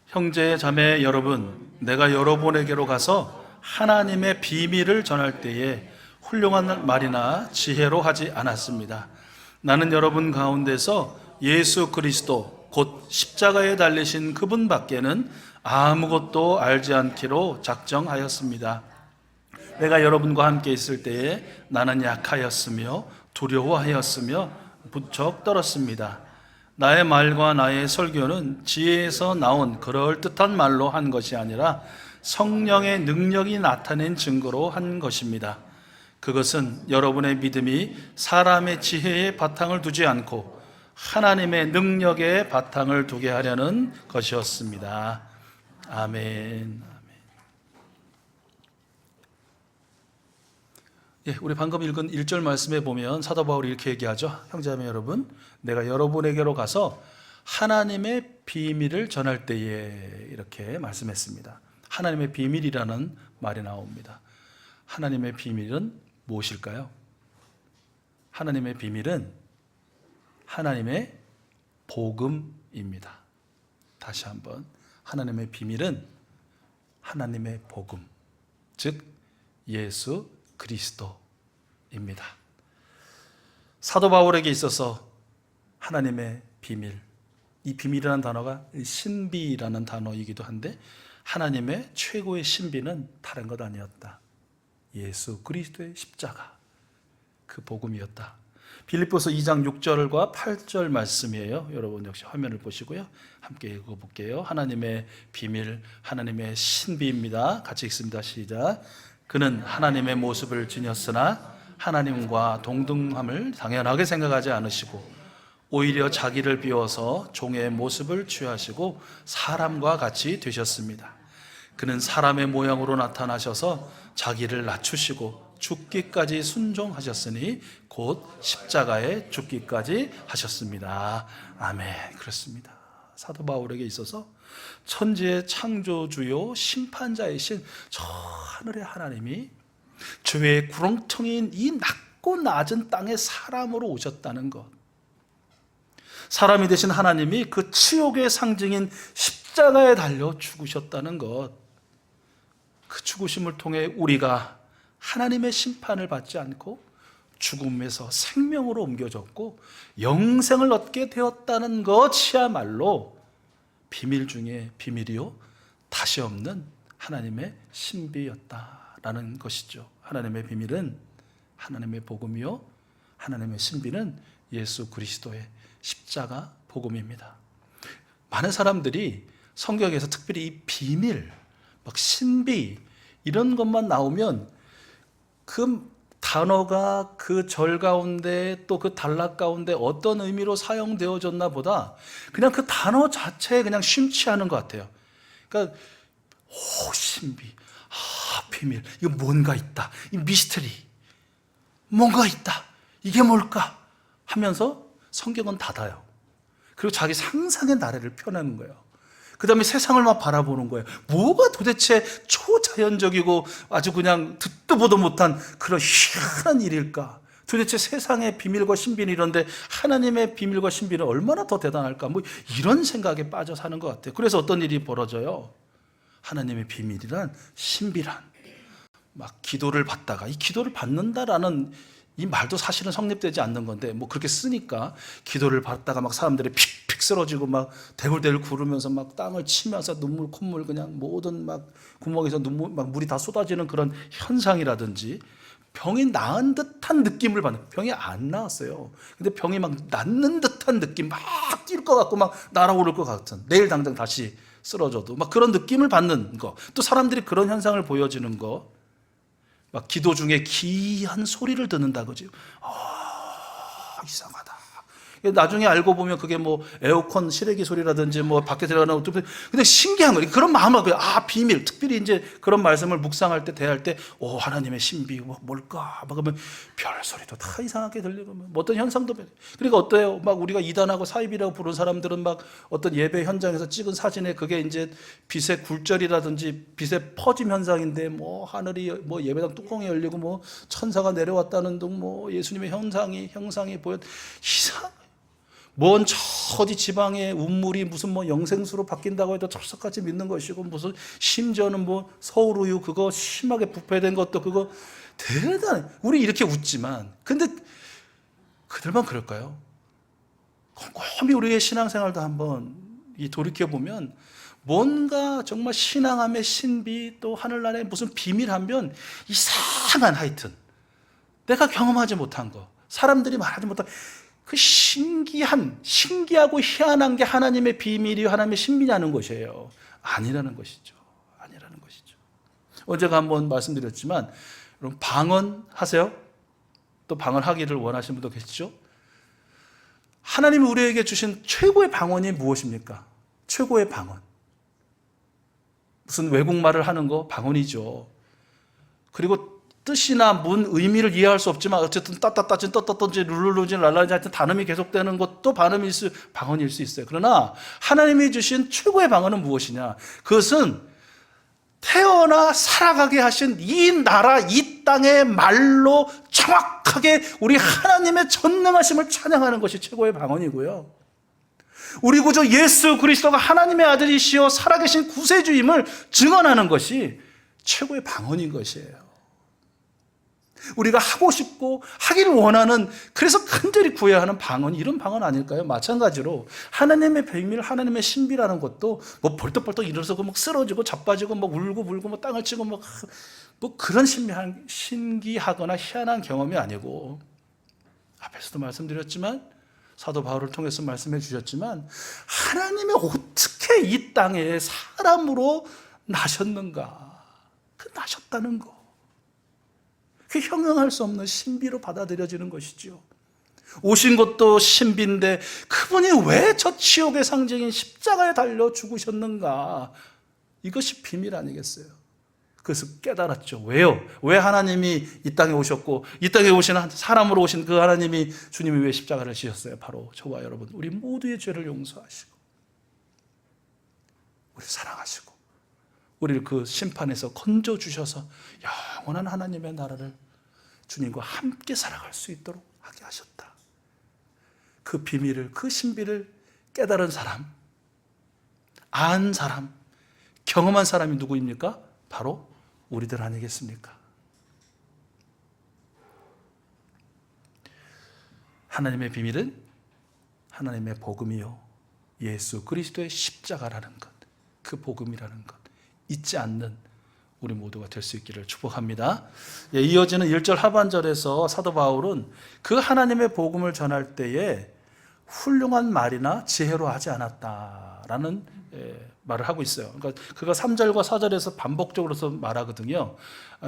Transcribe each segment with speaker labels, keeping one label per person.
Speaker 1: 형제 자매 여러분, 내가 여러분에게로 가서 하나님의 비밀을 전할 때에 훌륭한 말이나 지혜로 하지 않았습니다. 나는 여러분 가운데서 예수 그리스도 곧 십자가에 달리신 그분 밖에는 아무것도 알지 않기로 작정하였습니다. 내가 여러분과 함께 있을 때에 나는 약하였으며 두려워하였으며 부쩍 떨었습니다. 나의 말과 나의 설교는 지혜에서 나온 그럴듯한 말로 한 것이 아니라 성령의 능력이 나타낸 증거로 한 것입니다. 그것은 여러분의 믿음이 사람의 지혜에 바탕을 두지 않고 하나님의 능력에 바탕을 두게 하려는 것이었습니다. 아멘. 예, 우리 방금 읽은 1절 말씀에 보면 사도 바울이 이렇게 얘기하죠. 형제자매 여러분, 내가 여러분에게로 가서 하나님의 비밀을 전할 때에, 이렇게 말씀했습니다. 하나님의 비밀이라는 말이 나옵니다. 하나님의 비밀은 무엇일까요? 하나님의 비밀은 하나님의 복음입니다. 다시 한번, 하나님의 비밀은 하나님의 복음, 즉 예수 그리스도입니다. 사도 바울에게 있어서 하나님의 비밀, 이 비밀이라는 단어가 신비라는 단어이기도 한데 하나님의 최고의 신비는 다른 것 아니었다. 예수 그리스도의 십자가, 그 복음이었다. 빌립보서 2장 6절과 8절 말씀이에요. 여러분 역시 화면을 보시고요, 함께 읽어볼게요. 하나님의 비밀, 하나님의 신비입니다. 같이 읽습니다. 시작. 그는 하나님의 모습을 지녔으나 하나님과 동등함을 당연하게 생각하지 않으시고 오히려 자기를 비워서 종의 모습을 취하시고 사람과 같이 되셨습니다. 그는 사람의 모양으로 나타나셔서 자기를 낮추시고 죽기까지 순종하셨으니 곧 십자가에 죽기까지 하셨습니다. 아멘. 그렇습니다. 사도 바울에게 있어서 천지의 창조주요 심판자이신 저 하늘의 하나님이 죄의 구렁텅이인 이 낮고 낮은 땅에 사람으로 오셨다는 것, 사람이 되신 하나님이 그 치욕의 상징인 십자가에 달려 죽으셨다는 것, 그 죽으심을 통해 우리가 하나님의 심판을 받지 않고 죽음에서 생명으로 옮겨졌고 영생을 얻게 되었다는 것이야말로 비밀 중에 비밀이요 다시 없는 하나님의 신비였다라는 것이죠. 하나님의 비밀은 하나님의 복음이요 하나님의 신비는 예수 그리스도의 십자가 복음입니다. 많은 사람들이 성경에서 특별히 이 비밀, 막 신비 이런 것만 나오면 그 단어가 그 절 가운데 또 그 단락 가운데 어떤 의미로 사용되어졌나 보다 그냥 그 단어 자체에 그냥 심취하는 것 같아요. 그러니까 신비, 비밀, 이거 뭔가 있다, 이 미스터리, 뭔가 있다, 이게 뭘까 하면서 성경은 닫아요. 그리고 자기 상상의 나래를 펴내는 거예요. 그 다음에 세상을 막 바라보는 거예요. 뭐가 도대체 초자연적이고 아주 그냥 듣도 보도 못한 그런 희한한 일일까? 도대체 세상의 비밀과 신비는 이런데 하나님의 비밀과 신비는 얼마나 더 대단할까? 뭐 이런 생각에 빠져 사는 것 같아요. 그래서 어떤 일이 벌어져요? 하나님의 비밀이란, 신비란, 막 기도를 받다가, 이 기도를 받는다라는 이 말도 사실은 성립되지 않는 건데 뭐 그렇게 쓰니까 기도를 받다가 막 사람들이 픽픽 쓰러지고 막 대굴대굴 구르면서 막 땅을 치면서 눈물 콧물 그냥 모든 막 구멍에서 눈물 막 물이 다 쏟아지는 그런 현상이라든지, 병이 나은 듯한 느낌을 받는, 병이 안 나았어요. 근데 병이 막 낫는 듯한 느낌, 막 뛸 것 같고 막 날아오를 것 같은, 내일 당장 다시 쓰러져도 막 그런 느낌을 받는 거, 또 사람들이 그런 현상을 보여지는 거, 막 기도 중에 기이한 소리를 듣는다 그죠? 이상하다. 나중에 알고 보면 그게 뭐 에어컨 실외기 소리라든지 뭐 밖에 들어가는, 근데 신기한 거예요. 그런 마음을, 비밀, 특별히 이제 그런 말씀을 묵상할 때, 대할 때, 하나님의 신비, 뭘까? 막 그러면 별 소리도 다 이상하게 들리고, 뭐 어떤 현상도, 그러니까 어때요? 막 우리가 이단하고 사입이라고 부르는 사람들은 막 어떤 예배 현장에서 찍은 사진에 그게 이제 빛의 굴절이라든지 빛의 퍼짐 현상인데, 뭐 하늘이 뭐 예배당 뚜껑이 열리고 뭐 천사가 내려왔다는 등 뭐 예수님의 형상이 보였, 먼 저 어디 지방의 운물이 무슨 뭐 영생수로 바뀐다고 해도 철석같이 믿는 것이고, 무슨 심지어는 뭐 서울우유 그거 심하게 부패된 것도 그거 대단해. 우리 이렇게 웃지만, 근데 그들만 그럴까요? 곰곰이 우리의 신앙생활도 한번 돌이켜보면 뭔가 정말 신앙함의 신비, 또 하늘나라의 무슨 비밀하면 이상한, 하여튼 내가 경험하지 못한 거, 사람들이 말하지 못한 그 신기하고 희한한 게 하나님의 비밀이 하나님의 신비냐는 것이에요. 아니라는 것이죠. 아니라는 것이죠. 어제가 한번 말씀드렸지만, 여러분 방언하세요? 또 방언하기를 원하시는 분도 계시죠? 하나님이 우리에게 주신 최고의 방언이 무엇입니까? 최고의 방언. 무슨 외국말을 하는 거 방언이죠. 그리고 뜻이나 문, 의미를 이해할 수 없지만 어쨌든 따따따진 떠떠떠지 룰루루진 랄라지 하여튼 단음이 계속되는 것도 방언일 수 있어요. 그러나 하나님이 주신 최고의 방언은 무엇이냐? 그것은 태어나 살아가게 하신 이 나라, 이 땅의 말로 정확하게 우리 하나님의 전능하심을 찬양하는 것이 최고의 방언이고요. 우리 구주 예수 그리스도가 하나님의 아들이시여 살아계신 구세주임을 증언하는 것이 최고의 방언인 것이에요. 우리가 하고 싶고 하기를 원하는, 그래서 간절히 구해야 하는 방언이 이런 방언 아닐까요? 마찬가지로 하나님의 비밀, 하나님의 신비라는 것도 뭐 벌떡벌떡 일어서고 막 쓰러지고 자빠지고 막 울고 불고 뭐 땅을 치고 뭐 그런 신기하거나 희한한 경험이 아니고, 앞에서도 말씀드렸지만 사도 바울을 통해서 말씀해 주셨지만, 하나님이 어떻게 이 땅에 사람으로 나셨는가, 그 나셨다는 거, 그 형용할 수 없는 신비로 받아들여지는 것이죠. 오신 것도 신비인데 그분이 왜 저 지옥의 상징인 십자가에 달려 죽으셨는가, 이것이 비밀 아니겠어요? 그래서 깨달았죠. 왜요? 왜 하나님이 이 땅에 오셨고, 이 땅에 오신 사람으로 오신 그 하나님이, 주님이 왜 십자가를 지셨어요? 바로 저와 여러분, 우리 모두의 죄를 용서하시고 우리 사랑하시고 우리를 그 심판에서 건져주셔서 영원한 하나님의 나라를 주님과 함께 살아갈 수 있도록 하게 하셨다. 그 비밀을, 그 신비를 깨달은 사람, 안 사람, 경험한 사람이 누구입니까? 바로 우리들 아니겠습니까? 하나님의 비밀은 하나님의 복음이요, 예수 그리스도의 십자가라는 것, 그 복음이라는 것 잊지 않는 우리 모두가 될 수 있기를 축복합니다. 이어지는 1절 하반절에서 사도 바울은 그 하나님의 복음을 전할 때에 훌륭한 말이나 지혜로 하지 않았다라는 말을 하고 있어요. 그러니까 그가 3절과 4절에서 반복적으로서 말하거든요.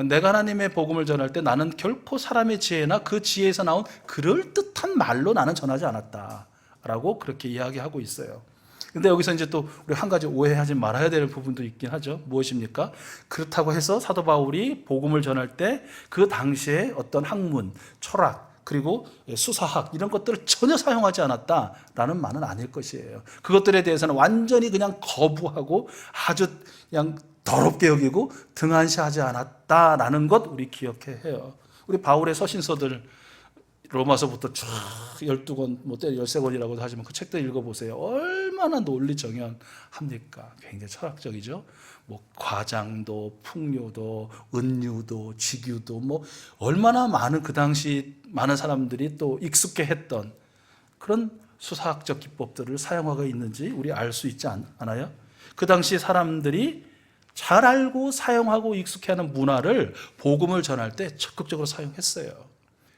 Speaker 1: 내가 하나님의 복음을 전할 때 나는 결코 사람의 지혜나 그 지혜에서 나온 그럴듯한 말로 나는 전하지 않았다라고 그렇게 이야기하고 있어요. 근데 여기서 이제 또 우리 한 가지 오해하지 말아야 될 부분도 있긴 하죠. 무엇입니까? 그렇다고 해서 사도 바울이 복음을 전할 때 그 당시에 어떤 학문, 철학, 그리고 수사학 이런 것들을 전혀 사용하지 않았다라는 말은 아닐 것이에요. 그것들에 대해서는 완전히 그냥 거부하고 아주 그냥 더럽게 여기고 등한시하지 않았다라는 것 우리 기억해야 해요. 우리 바울의 서신서들 로마서부터 쫙 12권, 뭐 때 13권이라고도 하지만 그 책들 읽어보세요. 얼마나 논리정연합니까? 굉장히 철학적이죠. 뭐 과장도, 풍요도, 은유도, 직유도, 뭐 얼마나 많은 그 당시 많은 사람들이 또 익숙해 했던 그런 수사학적 기법들을 사용하고 있는지 우리 알 수 있지 않아요? 그 당시 사람들이 잘 알고 사용하고 익숙해하는 문화를 복음을 전할 때 적극적으로 사용했어요.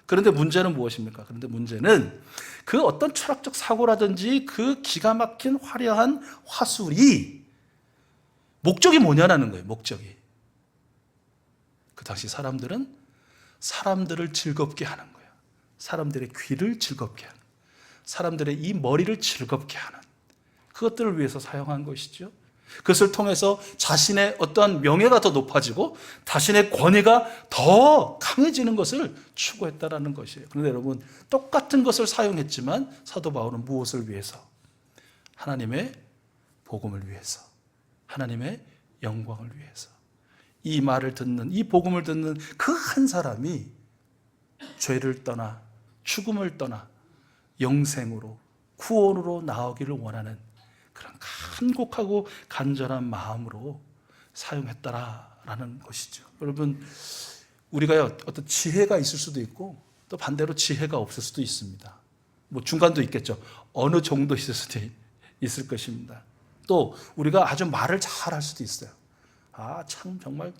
Speaker 1: 그런데 문제는 무엇입니까? 그런데 문제는 그 어떤 철학적 사고라든지 그 기가 막힌 화려한 화술이 목적이 뭐냐라는 거예요. 목적이. 그 당시 사람들은 사람들을 즐겁게 하는 거예요. 사람들의 귀를 즐겁게 하는, 사람들의 이 머리를 즐겁게 하는 그것들을 위해서 사용한 것이죠. 그것을 통해서 자신의 어떤 명예가 더 높아지고 자신의 권위가 더 강해지는 것을 추구했다라는 것이에요. 그런데 여러분, 똑같은 것을 사용했지만 사도 바울은 무엇을 위해서? 하나님의 복음을 위해서, 하나님의 영광을 위해서. 이 말을 듣는, 이 복음을 듣는 그 한 사람이 죄를 떠나 죽음을 떠나 영생으로 구원으로 나오기를 원하는 그런 간곡하고 간절한 마음으로 사용했다라는 것이죠. 여러분, 우리가요, 어떤 지혜가 있을 수도 있고 또 반대로 지혜가 없을 수도 있습니다. 뭐 중간도 있겠죠. 어느 정도 있을 수도 있을 것입니다. 또 우리가 아주 말을 잘할 수도 있어요. 아, 참 정말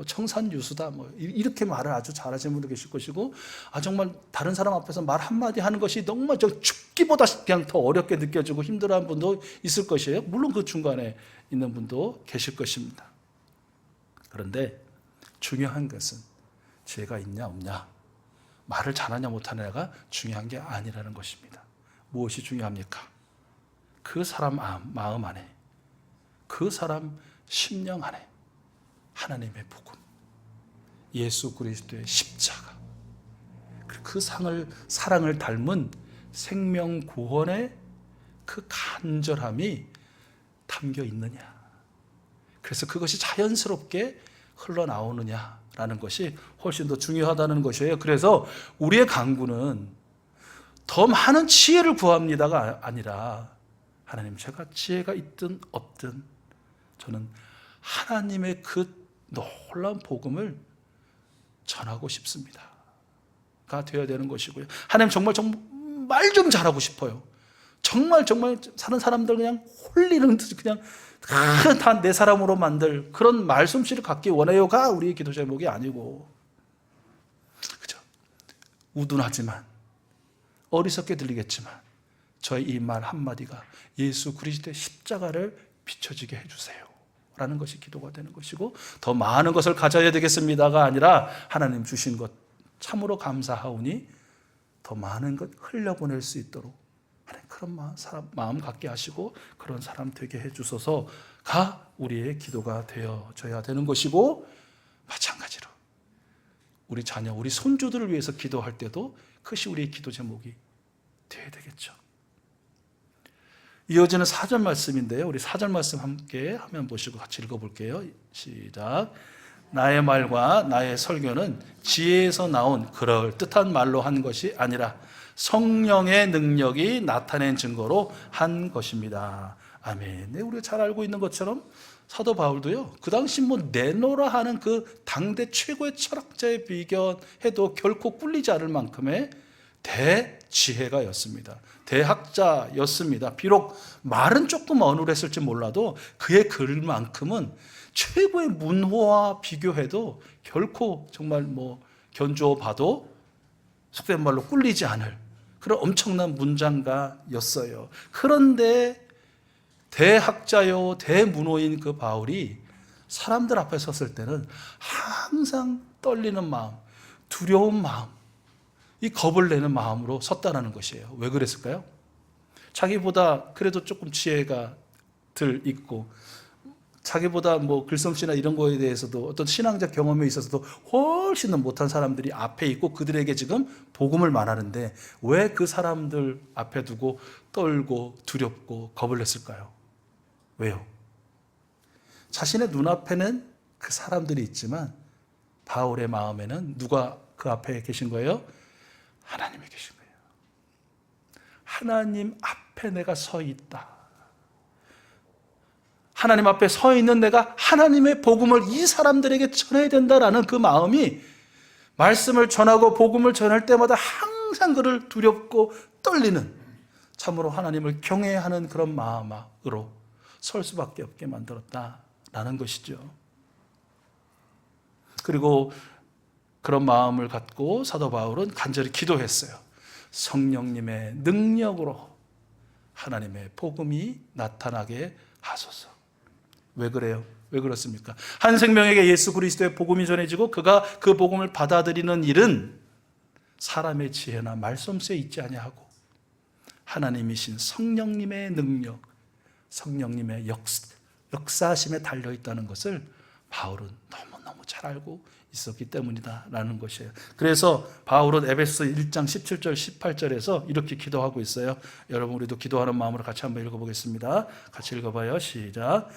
Speaker 1: 청산유수다, 이렇게 말을 아주 잘하시는 분도 계실 것이고, 아, 정말 다른 사람 앞에서 말 한마디 하는 것이 정말 죽기보다 그냥 더 어렵게 느껴지고 힘들어하는 분도 있을 것이에요. 물론 그 중간에 있는 분도 계실 것입니다. 그런데 중요한 것은 지혜가 있냐 없냐, 말을 잘하냐 못하냐가 중요한 게 아니라는 것입니다. 무엇이 중요합니까? 그 사람 마음 안에, 그 사람 심령 안에 하나님의 복음, 예수 그리스도의 십자가, 그 사랑을 닮은 생명 구원의 그 간절함이 담겨 있느냐, 그래서 그것이 자연스럽게 흘러나오느냐라는 것이 훨씬 더 중요하다는 것이에요. 그래서 우리의 간구는 더 많은 지혜를 구합니다가 아니라, 하나님, 제가 지혜가 있든 없든 저는 하나님의 그 놀라운 복음을 전하고 싶습니다가 되어야 되는 것이고요. 하나님, 정말 좀 잘하고 싶어요. 정말 사는 사람들 그냥 홀리는 듯이 그냥 다 내 사람으로 만들 그런 말솜씨를 갖기 원해요가 우리의 기도 제목이 아니고, 그죠? 우둔하지만, 어리석게 들리겠지만 저의 이 말 한마디가 예수 그리스도의 십자가를 비춰지게 해주세요 라는 것이 기도가 되는 것이고, 더 많은 것을 가져야 되겠습니다가 아니라, 하나님 주신 것 참으로 감사하오니 더 많은 것 흘려보낼 수 있도록 하나님 그런 마음 갖게 하시고 그런 사람 되게 해주소서가 우리의 기도가 되어져야 되는 것이고, 마찬가지로 우리 자녀, 우리 손주들을 위해서 기도할 때도 그것이 우리의 기도 제목이 되어야 되겠죠. 이어지는 4절 말씀인데요, 우리 4절 말씀 함께 화면 보시고 같이 읽어볼게요. 시작. 나의 말과 나의 설교는 지혜에서 나온 그럴듯한 말로 한 것이 아니라 성령의 능력이 나타낸 증거로 한 것입니다. 아멘. 네, 우리가 잘 알고 있는 것처럼 사도 바울도요, 그 당시 내노라 하는 그 당대 최고의 철학자에 비견해도 결코 꿀리지 않을 만큼의 대지혜가였습니다. 대학자였습니다. 비록 말은 조금 어눌했을지 몰라도 그의 글만큼은 최고의 문호와 비교해도 결코 정말 견주어 봐도 속된 말로 꿀리지 않을 그런 엄청난 문장가였어요. 그런데 대학자요 대문호인 그 바울이 사람들 앞에 섰을 때는 항상 떨리는 마음, 두려운 마음, 이 겁을 내는 마음으로 섰다는 것이에요. 왜 그랬을까요? 자기보다 그래도 조금 지혜가 덜 있고, 자기보다 글솜씨나 이런 거에 대해서도 어떤 신앙적 경험에 있어서도 훨씬 더 못한 사람들이 앞에 있고 그들에게 지금 복음을 말하는데, 왜 그 사람들 앞에 두고 떨고 두렵고 겁을 냈을까요? 왜요? 자신의 눈앞에는 그 사람들이 있지만 바울의 마음에는 누가 그 앞에 계신 거예요? 하나님이 계신 거예요. 하나님 앞에 내가 서 있다. 하나님 앞에 서 있는 내가 하나님의 복음을 이 사람들에게 전해야 된다라는 그 마음이, 말씀을 전하고 복음을 전할 때마다 항상 그를 두렵고 떨리는, 참으로 하나님을 경외하는 그런 마음으로 설 수밖에 없게 만들었다라는 것이죠. 그리고 그런 마음을 갖고 사도 바울은 간절히 기도했어요. 성령님의 능력으로 하나님의 복음이 나타나게 하소서. 왜 그래요? 왜 그렇습니까? 한 생명에게 예수 그리스도의 복음이 전해지고 그가 그 복음을 받아들이는 일은 사람의 지혜나 말솜씨에 있지 아니하고 하나님이신 성령님의 능력, 성령님의 역사하심에 달려있다는 것을 바울은 너무너무 잘 알고 있었기 때문이다라는 것이에요. 그래서 바울은 에베소 1장 17절 18절에서 이렇게 기도하고 있어요. 여러분, 우리도 기도하는 마음으로 같이 한번 읽어보겠습니다. 같이 읽어봐요. 시작.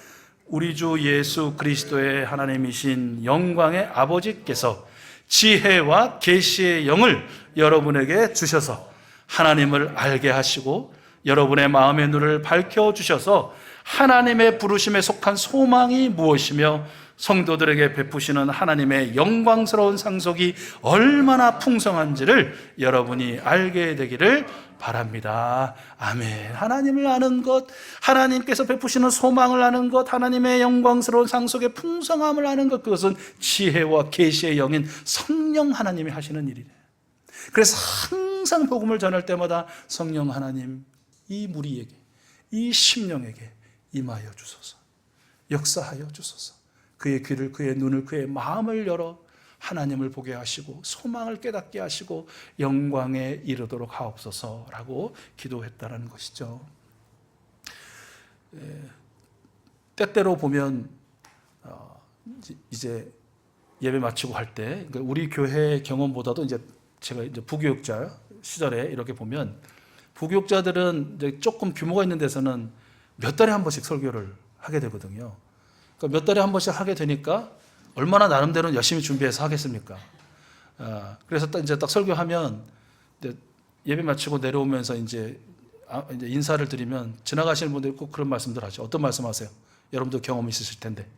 Speaker 1: 우리 주 예수 그리스도의 하나님이신 영광의 아버지께서 지혜와 계시의 영을 여러분에게 주셔서 하나님을 알게 하시고 여러분의 마음의 눈을 밝혀주셔서 하나님의 부르심에 속한 소망이 무엇이며 성도들에게 베푸시는 하나님의 영광스러운 상속이 얼마나 풍성한지를 여러분이 알게 되기를 바랍니다. 아멘. 하나님을 아는 것, 하나님께서 베푸시는 소망을 아는 것, 하나님의 영광스러운 상속의 풍성함을 아는 것, 그것은 지혜와 계시의 영인 성령 하나님이 하시는 일이래요. 그래서 항상 복음을 전할 때마다 성령 하나님, 이 무리에게, 이 심령에게 임하여 주소서, 역사하여 주소서. 그의 귀를, 그의 눈을, 그의 마음을 열어 하나님을 보게 하시고 소망을 깨닫게 하시고 영광에 이르도록 하옵소서라고 기도했다는 것이죠. 때때로 보면 이제 예배 마치고 할 때 우리 교회 경험보다도 이제 제가 이제 부교육자 시절에 이렇게 보면 부교육자들은 이제 조금 규모가 있는 데서는 몇 달에 한 번씩 설교를 하게 되거든요. 그러니까 몇 달에 한 번씩 하게 되니까 얼마나 나름대로 열심히 준비해서 하겠습니까? 그래서 딱 설교하면 이제 예배 마치고 내려오면서 이제 인사를 드리면 지나가시는 분들이 꼭 그런 말씀들 하죠. 어떤 말씀하세요? 여러분도 경험 있으실 텐데,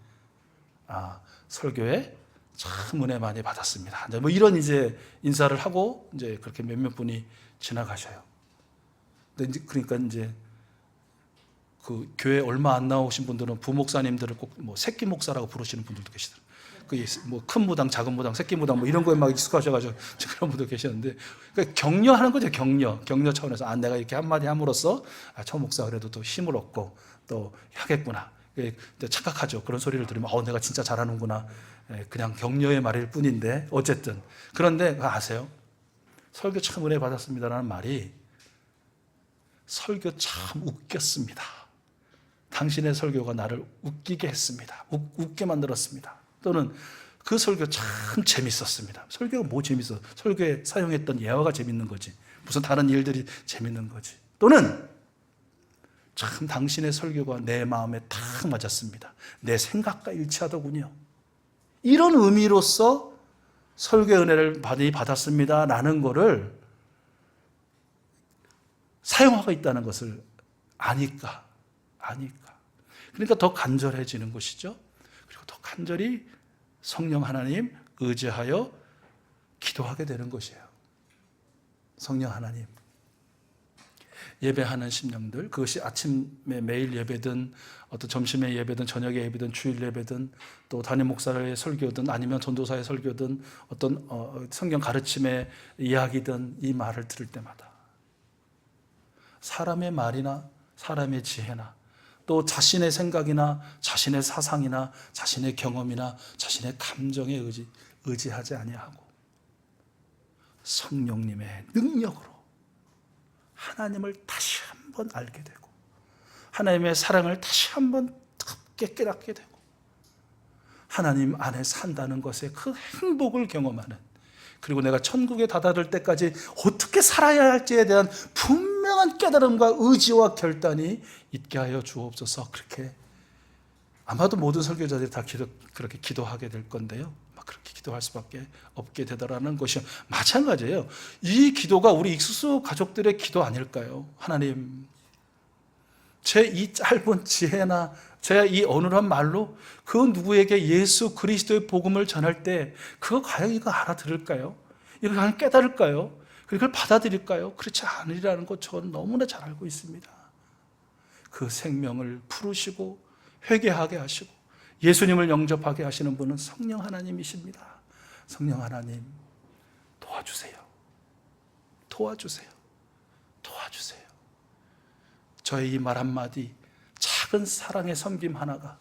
Speaker 1: 설교에 참 은혜 많이 받았습니다. 뭐 이런 이제 인사를 하고 이제 그렇게 몇몇 분이 지나가셔요. 그러니까 이제 그 교회 얼마 안 나오신 분들은 부목사님들을 꼭 뭐 새끼 목사라고 부르시는 분들도 계시더라고요. 그 뭐 큰 무당, 작은 무당, 새끼 무당 뭐 이런 거에 막 익숙하셔가지고 그런 분도 계셨는데, 그러니까 격려하는 거죠. 격려 차원에서 내가 이렇게 한마디 함으로써 저 목사 그래도 또 힘을 얻고 또 하겠구나. 착각하죠. 그런 소리를 들으면 내가 진짜 잘하는구나. 그냥 격려의 말일 뿐인데 어쨌든 그런데 아세요? 설교 참 은혜 받았습니다라는 말이 설교 참 웃겼습니다. 당신의 설교가 나를 웃기게 했습니다. 웃게 만들었습니다. 또는 그 설교 참 재밌었습니다. 설교가 뭐 재밌어? 설교에 사용했던 예화가 재밌는 거지. 무슨 다른 일들이 재밌는 거지. 또는 참 당신의 설교가 내 마음에 딱 맞았습니다. 내 생각과 일치하더군요. 이런 의미로서 설교의 은혜를 많이 받았습니다 라는 거를 사용하고 있다는 것을 아니까. 그러니까 더 간절해지는 것이죠. 그리고 더 간절히 성령 하나님 의지하여 기도하게 되는 것이에요. 성령 하나님. 예배하는 심령들, 그것이 아침에 매일 예배든 어떤 점심에 예배든 저녁에 예배든 주일 예배든 또 담임 목사의 설교든 아니면 전도사의 설교든 어떤 성경 가르침의 이야기든 이 말을 들을 때마다 사람의 말이나 사람의 지혜나 또 자신의 생각이나 자신의 사상이나 자신의 경험이나 자신의 감정에 의지하지 아니하고 성령님의 능력으로 하나님을 다시 한번 알게 되고 하나님의 사랑을 다시 한번 깊게 깨닫게 되고 하나님 안에 산다는 것의 그 행복을 경험하는, 그리고 내가 천국에 다다를 때까지 어떻게 살아야 할지에 대한 분명한 깨달음과 의지와 결단이 있게 하여 주옵소서. 그렇게 아마도 모든 설교자들이 다 그렇게 기도하게 될 건데요. 그렇게 기도할 수밖에 없게 되더라는 것이 마찬가지예요. 이 기도가 우리 익수수 가족들의 기도 아닐까요? 하나님, 제 이 짧은 지혜나 제 이 어눌한 말로 그 누구에게 예수 그리스도의 복음을 전할 때 그거 과연 이거 알아들을까요? 이거 과연 깨달을까요? 그걸 받아들일까요? 그렇지 않으리라는 것 저는 너무나 잘 알고 있습니다. 그 생명을 풀으시고 회개하게 하시고 예수님을 영접하게 하시는 분은 성령 하나님이십니다. 성령 하나님, 도와주세요. 저의 이 말 한마디, 작은 사랑의 섬김 하나가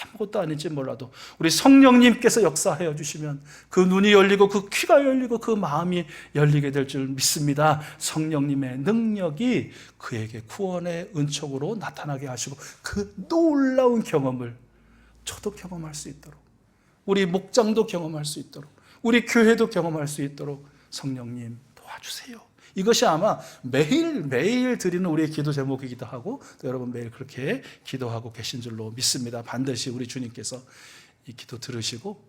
Speaker 1: 아무것도 아닐지 몰라도 우리 성령님께서 역사하여 주시면 그 눈이 열리고 그 귀가 열리고 그 마음이 열리게 될 줄 믿습니다. 성령님의 능력이 그에게 구원의 은총으로 나타나게 하시고 그 놀라운 경험을 저도 경험할 수 있도록, 우리 목장도 경험할 수 있도록, 우리 교회도 경험할 수 있도록 성령님 도와주세요. 이것이 아마 매일 드리는 우리의 기도 제목이기도 하고 또 여러분 매일 그렇게 기도하고 계신 줄로 믿습니다. 반드시 우리 주님께서 이 기도 들으시고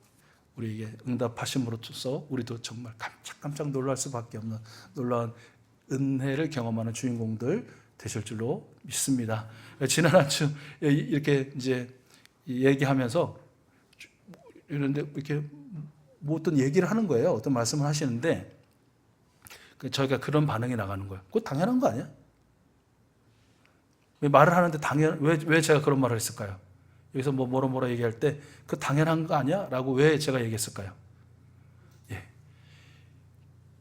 Speaker 1: 우리에게 응답하심으로써 우리도 정말 깜짝 놀랄 수밖에 없는 놀라운 은혜를 경험하는 주인공들 되실 줄로 믿습니다. 지난 한 주 이렇게 이제 얘기하면서 이런데 이렇게 뭐 어떤 얘기를 하는 거예요. 어떤 말씀을 하시는데 저희가 그런 반응이 나가는 거예요. 그거 당연한 거 아니야? 왜 말을 하는데 왜 제가 그런 말을 했을까요? 여기서 뭐 뭐라 얘기할 때 그 당연한 거 아니야? 라고 왜 제가 얘기했을까요? 예.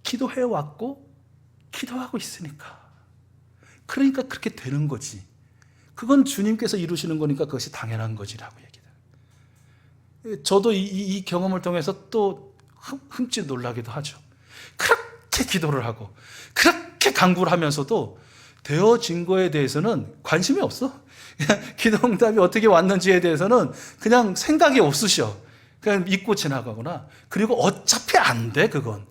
Speaker 1: 기도해 왔고 기도하고 있으니까. 그러니까 그렇게 되는 거지. 그건 주님께서 이루시는 거니까 그것이 당연한 거지라고 얘기해요. 저도 이 경험을 통해서 또 흠칫 놀라기도 하죠. 그렇게 기도를 하고 그렇게 간구를 하면서도 되어진 거에 대해서는 관심이 없어. 기도응답이 어떻게 왔는지에 대해서는 그냥 생각이 없으셔. 그냥 믿고 지나가거나. 그리고 어차피 안 돼, 그건.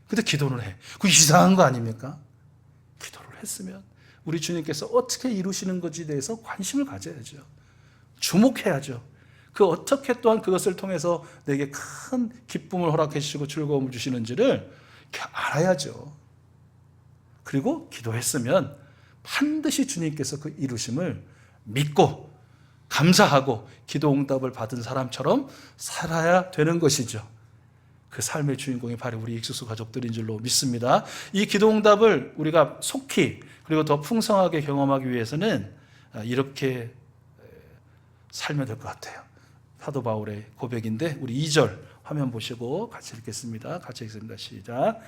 Speaker 1: 근데 기도를 해. 그거 이상한 거 아닙니까? 기도를 했으면 우리 주님께서 어떻게 이루시는 것에 대해서 관심을 가져야죠. 주목해야죠. 그 어떻게 또한 그것을 통해서 내게 큰 기쁨을 허락해 주시고 즐거움을 주시는지를 알아야죠. 그리고 기도했으면 반드시 주님께서 그 이루심을 믿고 감사하고 기도 응답을 받은 사람처럼 살아야 되는 것이죠. 그 삶의 주인공이 바로 우리 익수수 가족들인 줄로 믿습니다. 이 기도 응답을 우리가 속히 그리고 더 풍성하게 경험하기 위해서는 이렇게 살면 될 것 같아요. 사도 바울의 고백인데 우리 2절 화면 보시고 같이 읽겠습니다. 같이 읽습니다. 시작.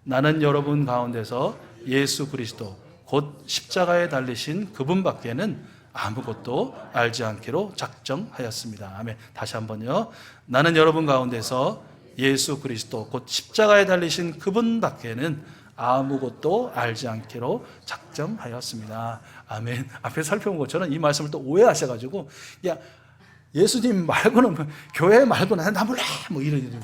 Speaker 1: 나는 여러분 가운데서 예수 그리스도 곧 십자가에 달리신 그분밖에는 아무것도 알지 않기로 작정하였습니다. 아멘. 다시 한번요. 나는 여러분 가운데서 예수 그리스도 곧 십자가에 달리신 그분밖에는 아무것도 알지 않기로 작정하였습니다. 아멘. 앞에 살펴본 것처럼 이 말씀을 또 오해하셔가지고 야 예수님 말고는 교회 말고는 나 몰라 뭐 이런.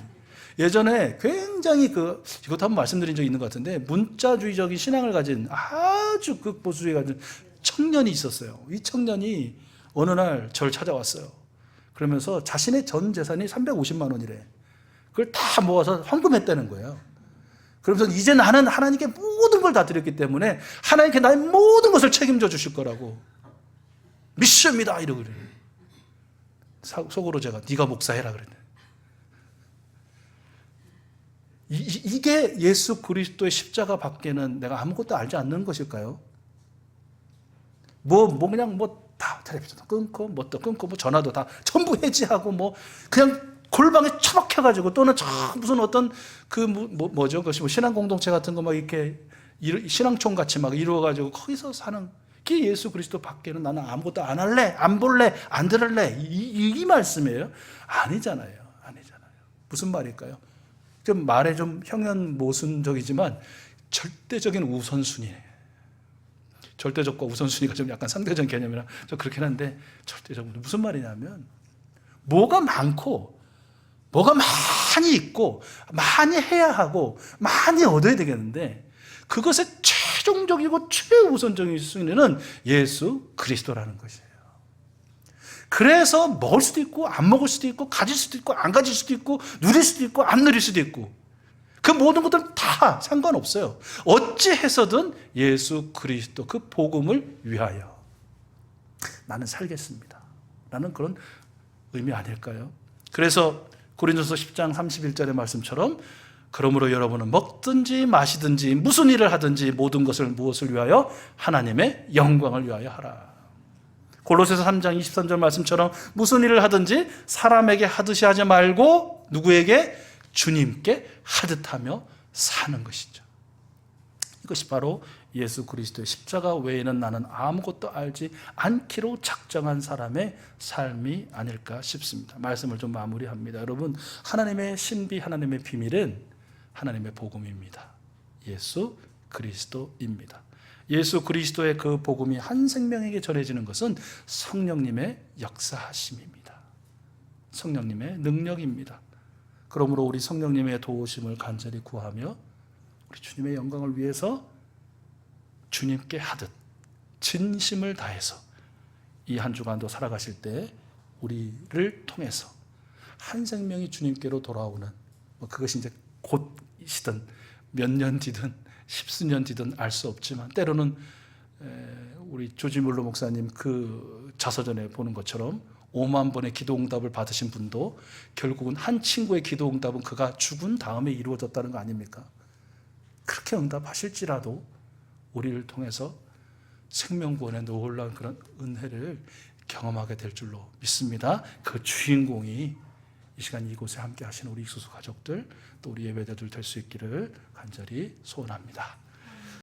Speaker 1: 예전에 굉장히 이것도 한번 말씀드린 적이 있는 것 같은데 문자주의적인 신앙을 가진 아주 극보수주의 가진 청년이 있었어요. 이 청년이 어느 날 저를 찾아왔어요. 그러면서 자신의 전 재산이 350만 원이래. 그걸 다 모아서 헌금했다는 거예요. 그러면서 이제 나는 하나님께 모든 걸 다 드렸기 때문에 하나님께 나의 모든 것을 책임져 주실 거라고 믿습니다 이러고 그래요. 속으로 제가 네가 목사해라 그랬네. 이게 예수 그리스도의 십자가 밖에는 내가 아무것도 알지 않는 것일까요? 그냥 다 텔레비전도 끊고 또 끊고 전화도 다 전부 해지하고 그냥 골방에 처박혀가지고 또는 무슨 어떤 뭐죠? 그것이 신앙 공동체 같은 거 이렇게 신앙촌 같이 이루어가지고 거기서 사는 그 예수 그리스도 밖에는 나는 아무것도 안 할래, 안 볼래, 안 들을래 이 말씀이에요? 아니잖아요. 무슨 말일까요? 좀 말에 좀 형연 모순적이지만 절대적인 우선순위예요. 절대적과 우선순위가 좀 약간 상대적 개념이라 좀 그렇긴 한데 절대적으로 무슨 말이냐면 뭐가 많고 뭐가 많이 있고 많이 해야 하고 많이 얻어야 되겠는데 그것의 최종적이고 최우선적인 순위는 예수 그리스도라는 것이에요. 그래서 먹을 수도 있고 안 먹을 수도 있고 가질 수도 있고 안 가질 수도 있고 누릴 수도 있고 안 누릴 수도 있고 그 모든 것들은 다 상관없어요. 어찌해서든 예수 그리스도 그 복음을 위하여 나는 살겠습니다 라는 그런 의미 아닐까요? 그래서 고린도서 10장 31절의 말씀처럼 그러므로 여러분은 먹든지 마시든지 무슨 일을 하든지 모든 것을 무엇을 위하여? 하나님의 영광을 위하여 하라. 골로새서 3장 23절 말씀처럼 무슨 일을 하든지 사람에게 하듯이 하지 말고 누구에게? 주님께 하듯 하며 사는 것이죠. 이것이 바로 예수 그리스도의 십자가 외에는 나는 아무것도 알지 않기로 작정한 사람의 삶이 아닐까 싶습니다. 말씀을 좀 마무리합니다. 여러분, 하나님의 신비, 하나님의 비밀은 하나님의 복음입니다. 예수 그리스도입니다. 예수 그리스도의 그 복음이 한 생명에게 전해지는 것은 성령님의 역사하심입니다. 성령님의 능력입니다. 그러므로 우리 성령님의 도우심을 간절히 구하며 우리 주님의 영광을 위해서 주님께 하듯 진심을 다해서 이 한 주간도 살아가실 때 우리를 통해서 한 생명이 주님께로 돌아오는 그것이 이제 곧이시든 몇 년 뒤든 십수년 뒤든 알 수 없지만 때로는 우리 조지 물러 목사님 그 자서전에 보는 것처럼 5만 번의 기도 응답을 받으신 분도 결국은 한 친구의 기도 응답은 그가 죽은 다음에 이루어졌다는 거 아닙니까? 그렇게 응답하실지라도 우리를 통해서 생명구원의 놀라운 그런 은혜를 경험하게 될 줄로 믿습니다. 그 주인공이 이 시간 이곳에 함께 하시는 우리 익수수 가족들 또 우리 예배자들 될 수 있기를 간절히 소원합니다.